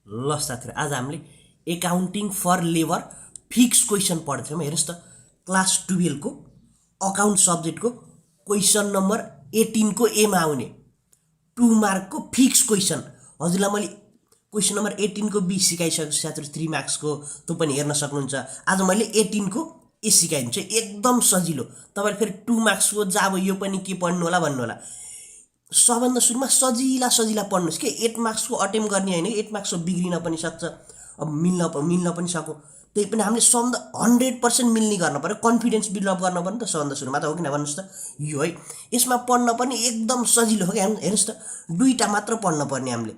ल साथीहरु, आज हामीले accounting for labour fix question पढ्थ्यौँ। हेर्नुस् त, क्लास 12 को अकाउन्ट सब्जेक्टको क्वेसन नम्बर 18 को एमा आउने 2 मार्क को फिक्स क्वेसन। हजुरलाई मैले क्वेसन नम्बर 18 को बी सिकाइसकेको साथीहरु, 3 मार्क्स को त्यो पनि हेर्न सक्नुहुन्छ। आज मैले 18 को ए सिकाइदिन्छु, एकदम सजिलो। तपाईले फेरि 2 मार्क्स को जाब यो पनि के पढ्नु होला भन्नु होला। सबभन्दा सुरुमा सजिला पढ्नुस् के 8 मार्क्स को अटेम्प गर्ने हैन, 8 मार्क्स को बिग्रिन पनि सक्छ, अब मिल्न पनि सक्यो। त्यही पनि हामीले सबभन्दा 100% मिल्ने गर्न पर्यो, कन्फिडेन्स बिल्डअप गर्न पर्यो नि त सबभन्दा सुरुमा त, हो किन भन्नुस् त। यो है, यसमा पढ्न पनि एकदम सजिलो हो कि। हेर्नुस् त, दुईटा मात्र पढ्न पर्ने हामीले,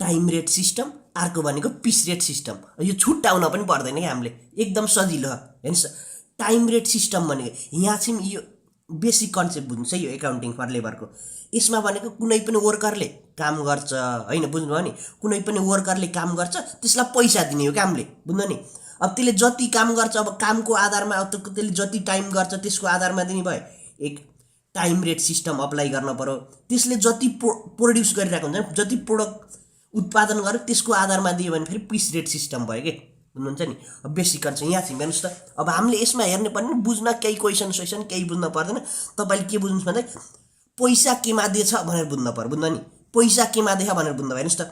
टाइम रेट सिस्टम, अर्को भनेको पिस रेट सिस्टम। यो छुट्याउन पनि पर्दैन कि हामीले, एकदम सजिलो हो। हेर्नुस् त, टाइम रेट सिस्टम भनेको यहाँ चाहिँ यो बेसिक कन्सेप्ट बुझ्नु छ यो एकाउन्टिङ फर लेबरको। यसमा भनेको कुनै पनि वर्करले काम गर्छ हैन, बुझ्नुभयो नि, कुनै पनि वर्करले काम गर्छ त्यसलाई पैसा दिने हो कि हामीले, बुझ्नु नि। अब त्यसले जति काम गर्छ, अब कामको आधारमा, अब त्यसले जति टाइम गर्छ त्यसको आधारमा दिने भयो। एक टाइम रेट सिस्टम अप्लाई गर्न पर्यो। त्यसले जति प्रोड्युस गरिरहेको हुन्छ, जति प्रोडक्ट उत्पादन गर्यो त्यसको आधारमा दियो भने फेरि पिस रेट सिस्टम भयो कि, बुझ्नुहुन्छ नि। अब बेसिक कन्सेप्ट यहाँ चाहिँ हेर्नुहोस् त, अब हामीले यसमा हेर्ने पर्ने बुझ्न केही क्वेसन सोइसन केही बुझ्न पर्दैन। तपाईले के बुझ्नुस् भन्दा पैसा केमा दिएछ भनेर बुझ्न पर्यो, बुझ्नु नि। पैसा केमा दिएछ भनेर बुझ्न भयो। हेर्नुहोस् त,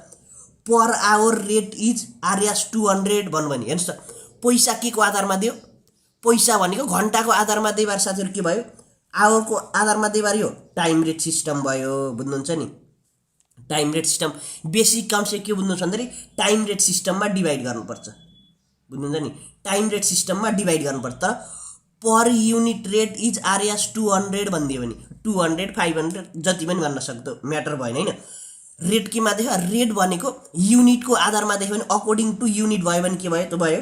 per hour rate is RS 200 भन्नु भने, हेर्नुहोस् त, पैसा के को आधारमा दियो, पैसा भनेको घण्टाको आधारमा दिए साथीहरु के भयो, आवरको आधारमा दिए यो टाइम रेट सिस्टम भयो, बुझ्नुहुन्छ नि। Time rate system basic concept के बुझ्नुहुन्छ भन्दाखेरि टाइम रेट सिस्टममा डिभाइड गर्नुपर्छ, बुझ्नुहुन्छ नि। टाइम रेट सिस्टममा डिभाइड गर्नुपर्छ। तर पर युनिट रेट इज आरएस 200 भनिदियो भने 200 500 जति पनि भन्न सक्दो, म्याटर भएन हैन। रेट केमा देख्यो, रेट भनेको युनिटको आधारमा देख्यो भने अकर्डिङ टु युनिट भयो भने के भयो, त्यो भयो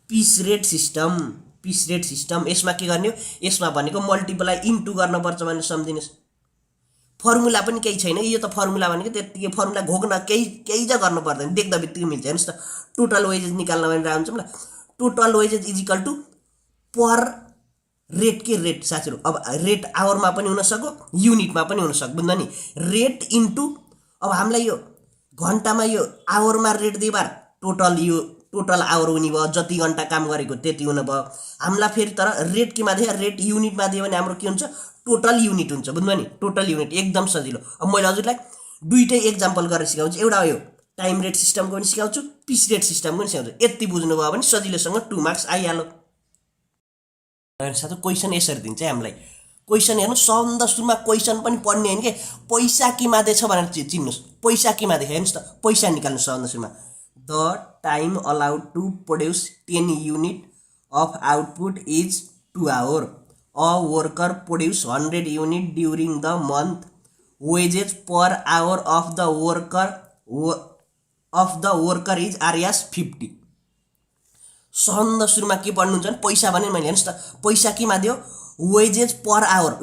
piece rate system. Piece rate system यसमा के गर्ने हो, यसमा भनेको मल्टिप्लाई इन्टु गर्नुपर्छ भनेर सम्झिनुस्। फर्मुला पनि केही छैन, यो त फर्मुला भनेको त्यतिकै फर्मुला घोक्न केही ज गर्नु पर्दैन, देख्दा बित्तिकै मिल्छ। हेर्नुस् त, टोटल वेजेस निकाल्न भनेर आउँछौँ ल। Total wages is equal to per rate के रेट साथीहरु, अब रेट आवरमा पनि हुन सक्यो, युनिटमा पनि हुन सक्यो, बुझ्नु नि। रेट इन्टु, अब हामीलाई यो घण्टामा यो आवरमा रेट दिए बार टोटल यो टोटल आवर हुने भयो, जति घण्टा काम गरेको त्यति हुन भयो हामीलाई। फेरि तर रेट केमा दिए, रेट युनिटमा दियो भने हाम्रो के हुन्छ, टोटल युनिट हुन्छ, बुझ्नु नि। टोटल युनिट एकदम सजिलो। अब मैले हजुरलाई दुईटै एक्जाम्पल गरेर सिकाउँछु, एउटा यो टाइम रेट सिस्टमको पनि सिकाउँछु, पिस रेट सिस्टमको पनि सिकाउँछु। यति बुझ्नुभयो भने सजिलोसँग 2 मार्क्स आइहाल्यो। साथै क्वेसन यसरी दिन्छ हामीलाई। क्वेसन हेर्नु, सबभन्दा सुरुमा क्वेसन पनि पढ्ने हैन के, पैसा केमा दिएछ भनेर चिन्नुस्। पैसा केमा देख्यो, हेर्नुस् त, पैसा निकाल्नु सबभन्दा सुरुमा। The time allowed to produce 10 unit of output is 2 hour. A worker produce 100 unit during the month. Wages per hour of the worker is RS 50। सबभन्दा सुरुमा के पढ्नुहुन्छ भने पैसा भने मैले, हेर्नुस् त, पैसा केमा दियो, वेजेस पर आवर,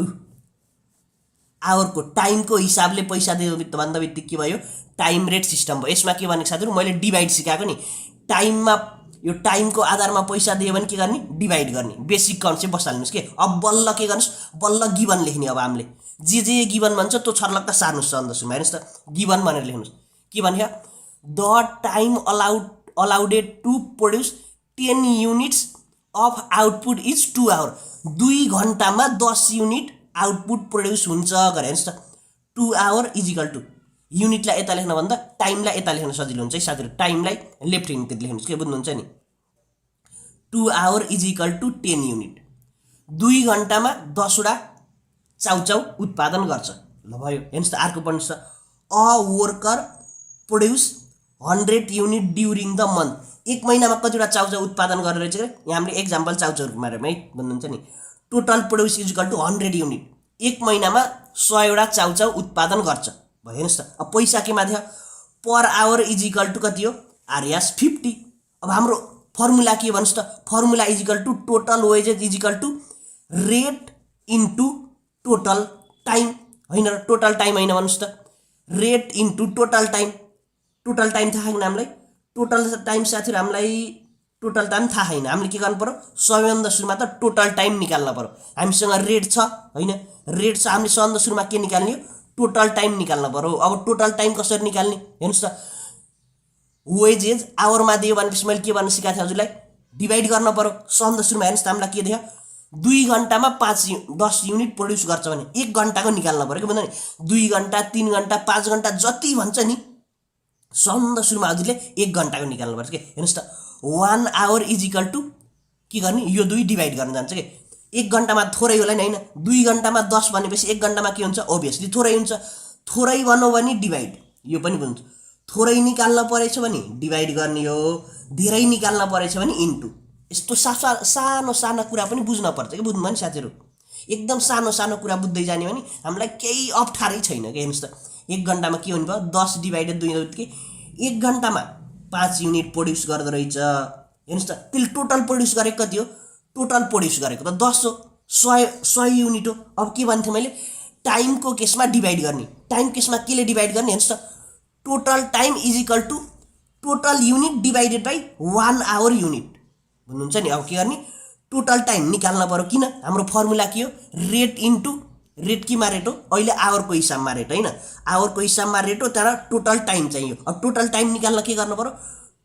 आवरको टाइमको हिसाबले पैसा दियो भन्दा बित्तिकै के भयो, टाइम रेट सिस्टम भयो। यसमा के भनेको साथीहरु, मैले डिभाइड सिकाएको नि। टाइममा यो टाइमको आधारमा पैसा दियो भने के गर्ने, डिभाइड गर्ने। बेसिक कन्सेप्ट बसाल्नुस् के। अब बल्ल के गर्नुस्, बल्ल गिभन लेख्ने। अब हामीले जे गिभन भन्छ त्यो छर्लक्क सार्नुस् सबभन्दा सुरुमा। हेर्नुस् त, गिभन भनेर लेख्नुस्। के भन्यो, the time allowed to produce 10 units of output is 2 hour. 2 घण्टामा 10 युनिट आउटपुट प्रोड्युस हुन्छ गरे। हेर्नुस् त, 2 आवर इज इक्वल टु, युनिटलाई यता लेख्न भन्दा टाइमलाई यता लेख्न सजिलो हुन्छ है साथीहरु। टाइमलाई लेफ्ट ह्यान्डतिर लेख्नुस् के, बुझ्नुहुन्छ नि। 2 hour is equal to 10 unit. 2 घण्टामा 10 वटा चाउचाउ उत्पादन गर्छ। ल भयो। हेर्नुस् त, अर्को पढ्नुस् त, a worker produce 100 unit during the month. 1 महिनामा कतिवटा चाउचाउ उत्पादन गरेर रहेछ, यहाँ हामीले एक्जाम्पल चाउचाउको बारेमा है, बुझ्नुहुन्छ नि। Total produce is equal to 100 unit. 1 महिनामा 100 वटा चाउचाउ उत्पादन गर्छ भयो। हेर्नुस् त, अब पैसा केमा दियो, per hour is equal to कति हो, आरएस 50। अब हाम्रो फर्मुला के भन्नुस् त, formula is equal to total wages is equal to rate into total time हैन, टोटल टाइम हैन भन्नुस् त, rate into total time. Total time थाहा छैन हामीलाई, टोटल टाइम साथीहरु हामीलाई टोटल टाइम थाहा छैन। हामीले के गर्नु पर्यो, सबैभन्दा सुरुमा त टोटल टाइम निकाल्न पर्यो। हामीसँग रेट छ हैन, रेट छ, हामीले सबभन्दा सुरुमा के निकाल्ने, टोटल टाइम निकाल्न पर्यो। अब टोटल टाइम कसरी निकाल्ने, हेर्नुस् त, वेजेज आवरमा दियो भनेपछि मैले के भन्न सिकाएको थिएँ हजुरलाई डिभाइड गर्न पर्यो सन्द सुरुमा हेर्नुस् त हामीलाई के दियो 2 घण्टामा 10 युनिट प्रोड्युस गर्छ भने 1 घण्टाको निकाल्न पर्यो के भन्दा नि 2 घण्टा 3 घण्टा 5 घण्टा जति भन्छ नि सन्द सुरुमा हजुरले 1 घण्टाको निकाल्नु पर्छ के हेर्नुस् त 1 आवर इज इक्वल टु के गर्ने यो 2 डिभाइड गर्न जान्छ के 1 घण्टामा थोरै होला नि हैन 2 घण्टामा 10 भनेपछि 1 घण्टामा के हुन्छ ओभियसली थोरै हुन्छ थोरै भन्नु भने डिभाइड यो पनि हुन्छ थोरै निकाल्न परेछ भने डिभाइड गर्ने हो धेरै निकाल्न परेछ भने इन्टु यस्तो सानो सानो कुरा पनि बुझ्न पर्छ के बुझ्नु भने साथीहरु एकदम सानो सानो कुरा बुझ्दै जाने भने हामीलाई केही अप्ठ्यारै छैन के हेर्नुस् त 1 घण्टामा के हुने भयो 10 डिभाइडेड 2 के 1 घण्टामा 5 युनिट प्रोड्युस गर्दै रहेछ हेर्नुस् त त्यसले टोटल प्रोड्युस गरेको कति हो टोटल प्रोड्युस गरेको त 10 हो 100 युनिट हो अब के भन्थे मैले टाइमको केसमा डिभाइड गर्ने टाइम केसमा केले डिभाइड गर्ने हेर्नुस् त total time is equal to total unit divided by 1 hour unit भन्नुहुन्छ नि अब के गर्ने टोटल टाइम निकाल्न पर्यो किन हाम्रो फर्मुला के हो रेट इन्टु रेट केमा रेट हो अहिले आवरको हिसाबमा रेट हैन आवरको हिसाबमा रेट हो तर टोटल टाइम चाहियो अब टोटल टाइम निकाल्न के गर्नु पर्यो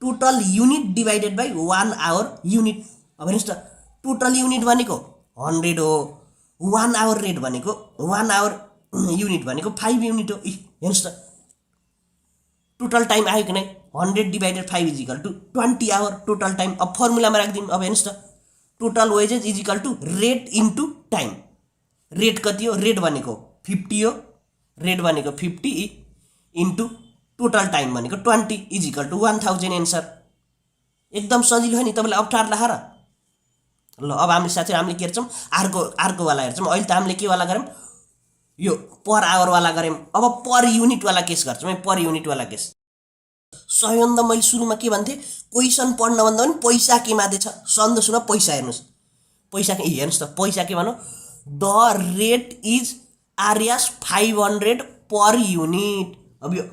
total unit divided by 1 hour unit अब हेर्नुस् त टोटल युनिट भनेको 100 हो 1 आवर रेट भनेको 1 आवर युनिट भनेको 5 युनिट हो हेर्नुस् त टोटल टाइम आयो कि नै 100 divided 5 is equal to 20 hour total time अब फर्मुलामा राख्दिउँ अब हेर्नुस् त total wages is equal to rate into time rate कति हो रेट भनेको 50 हो रेट भनेको 50 इन्टु टोटल टाइम भनेको 20 इज इक्वल टु 1000 एन्सर एकदम सजिलो हो नि तपाईलाई अप्ठ्यारो लाग्छ र ल अब हामीले साथी हामीले के हेर्छौं अर्को वाला हेर्छौं अहिले त हामीले के वाला गर्यौं यो पर आवर वाला गर्यौं अब पर युनिट वाला केस गर्छौं है पर युनिट वाला केस सयन्द मैले सुरुमा के भन्थे क्वेशन पढ्न भन्दा पनि पैसा के माथि छ सन्द सुरुमा पैसा हेर्नुस् पैसा के हेर्नुस् त पैसा के भनौ the rate is RS 500 per unit अब यो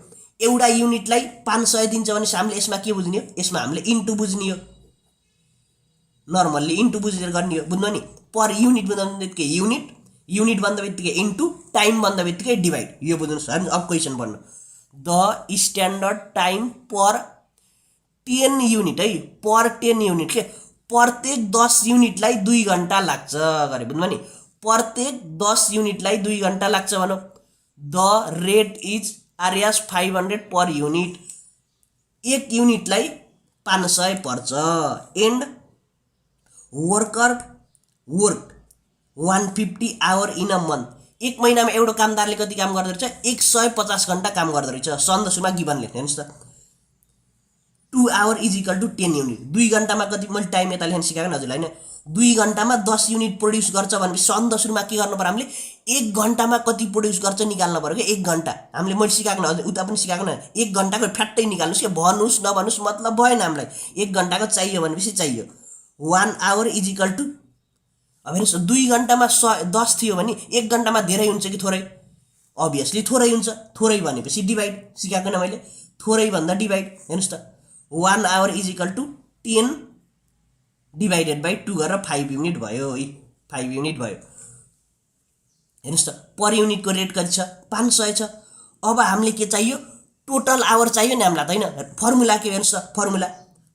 एउटा युनिटलाई 500 दिन्छ भने हामीले यसमा के बुझ्ने हो यसमा हामीले इन्टु बुझ्ने हो नर्मल्ली इन्टु बुझेर गर्ने हो बुझ्नु नि पर युनिट भन्दाबित्तिकै युनिट भन्दाबित्तिकै इन्टु टाइम भन्दाबित्तिकै डिभाइड यो बुझ्नुस् अब क्वेशन पढ्नु the standard time per 10 unit है पर 10 युनिट के प्रत्येक 10 युनिटलाई 2 घण्टा लाग्छ गरे बुझ्नु नि प्रत्येक 10 युनिटलाई 2 घण्टा लाग्छ भनौ the rate is RS 500 per unit एक युनिटलाई 500 पर्छ and worker work 150 hour in a month एक महिनामा एउटा कामदारले कति काम गर्दै रहेछ 150 घण्टा काम गर्दै रहेछ सन्द सुरुमा गिभन लेख्नु हेर्नुस् त 2 hour is equal to 10 unit 2 घण्टामा कति मैले टाइम यता लेख्न सिकाएको हजुरलाई हैन 2 घण्टामा 10 युनिट प्रोड्युस गर्छ भनेपछि सन्द सुरुमा के गर्नु पर्यो हामीले 1 घण्टामा कति प्रोड्युस गर्छ निकाल्न पर्यो के 1 घण्टा हामीले मैले सिकाएको न हजुर उता पनि सिकाएको न 1 घण्टाको फ्याट्टै निकाल्नुस् के भन्नुस् नभन्नुस् मतलब भएन हामीलाई 1 घण्टाको चाहियो भनेपछि चाहियो 1 आवर इज इक्वल टु अब हेर्नुस् 2 घण्टामा 10 थियो भने 1 घण्टामा धेरै हुन्छ कि थोरै अभियसली थोरै हुन्छ थोरै भनेपछि डिभाइड सिकाएको न मैले थोरै भन्दा डिभाइड हेर्नुस् त 1 hour is equal to 10 divided by 2 गरेर 5 युनिट भयो है 5 युनिट भयो हेर्नुस् त पर युनिटको रेट कति छ 500 छ अब हामीले के चाहियो टोटल आवर चाहियो नि हामीलाई त हैन फर्मुला के हेर्नुस् त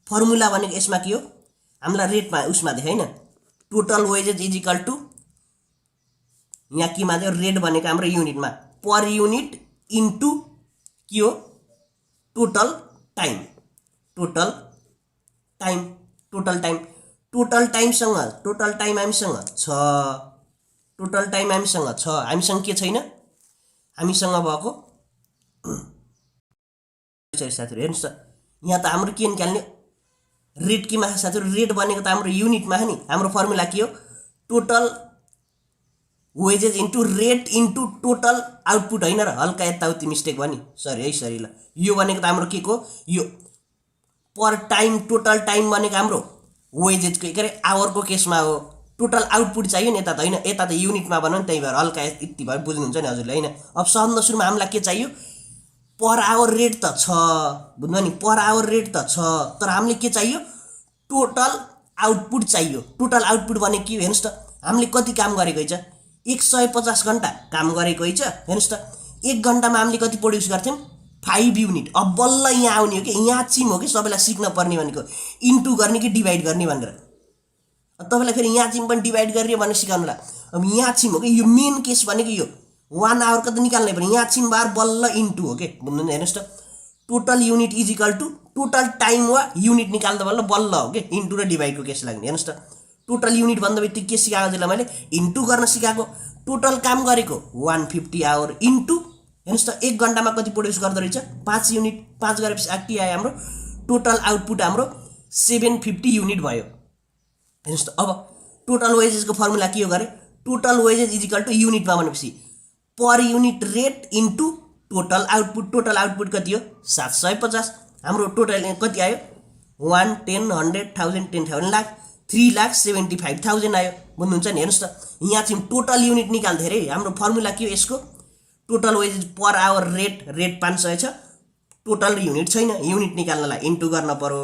फर्मुला भनेको यसमा के हो हामीलाई रेटमा उसमा देखाइ हैन total wages is equal to यहाँ के मा रेट भनेको हाम्रो युनिटमा पर युनिट इन्टु के हो टोटल टाइम हामीसँग छ हामीसँग के छैन हामीसँग भएको साथीहरु हेर्नुस् त यहाँ त हाम्रो के निकाल्ने रेट के मा साथीहरु रेट भनेको त हाम्रो युनिटमा हो नि हाम्रो फर्मुला के हो total wages into rate into total output हैन र हल्का यताउति मिस्टेक भयो नि सरी ल यो भनेको त हाम्रो के को यो पर टाइम टोटल टाइम भनेको हाम्रो वेजेस के अरे आवरको केसमा हो टोटल आउटपुट चाहियो नि यता त हैन यता त युनिटमा बनाउनु नि त्यही भएर हल्का यति भयो बुझ्नुहुन्छ नि हजुरले हैन अब सन्द सुरुमा हामीलाई के चाहियो पर आवर रेट त छ बुझ्नु नि पर आवर रेट त छ तर हामीले के चाहियो टोटल आउटपुट चाहियो टोटल आउटपुट भने के हेर्नुस् त हामीले कति काम गरेको छ 150 घण्टा काम गरेको छ हेर्नुस् त 1 घण्टामा हामीले कति प्रोड्युस गर्थ्यौं 5 युनिट। अब बल्ल यहाँ आउने हो कि यहाँ चिम हो कि सबैलाई सिक्न पर्ने भनेको इन्टु गर्ने कि डिभाइड गर्ने भनेर। तपाईँलाई फेरि यहाँ चिम पनि डिभाइड गर्ने भनेर सिकाउनुलाई। अब यहाँ छिम हो कि यो मेन केस भनेको यो 1 आवरको त निकाल्नै पर्यो। यहाँ छिम बार बल्ल इन्टु हो कि बुझ्नु हेर्नुहोस् त total unit is equal to total time वा युनिट निकाल्दा बल्ल हो कि इन्टु र डिभाइडको केस लाग्ने। हेर्नुहोस् त टोटल युनिट भन्दा बित्तिकै के सिकाएको त्यसलाई मैले इन्टु गर्न सिकाएको। टोटल काम गरेको 150 आवर इन्टु हेर्नुहोस् त 1 घन्टामा कति प्रोड्युस गर्दो रहेछ 5 युनिट। 5 गरेपछि के आयो हाम्रो टोटल आउटपुट हाम्रो 750 युनिट भयो। हेर्नुहोस् त अब टोटल वेजेसको फर्मुला के हो गरे total wages is equal to युनिटमा भनेपछि per unit rate into total output. Total output कति हो 750। हाम्रो टोटल कति आयो 1 10 100 1000 10,000 लाख 3,75,000 आयो। बुझ्नुहुन्छ नि। हेर्नुहोस् त यहाँ चाहिँ टोटल युनिट निकाल्दै रे हाम्रो फर्मुला के हो यसको total wages per hour rate 500 छ। टोटल युनिट छैन युनिट निकाल्नलाई इन्टु गर्न पर्यो।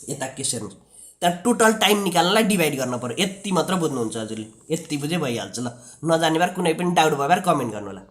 यता के हेर्नुहोस् त्यहाँ टोटल टाइम निकाल्नलाई डिभाइड गर्न पर्यो। यति मात्र बुझ्नुहुन्छ हजुरले। यति बुझे भइहाल्छ ल। नजाने भएर कुनै पनि डाउट भयो भने कमेन्ट गर्नु होला।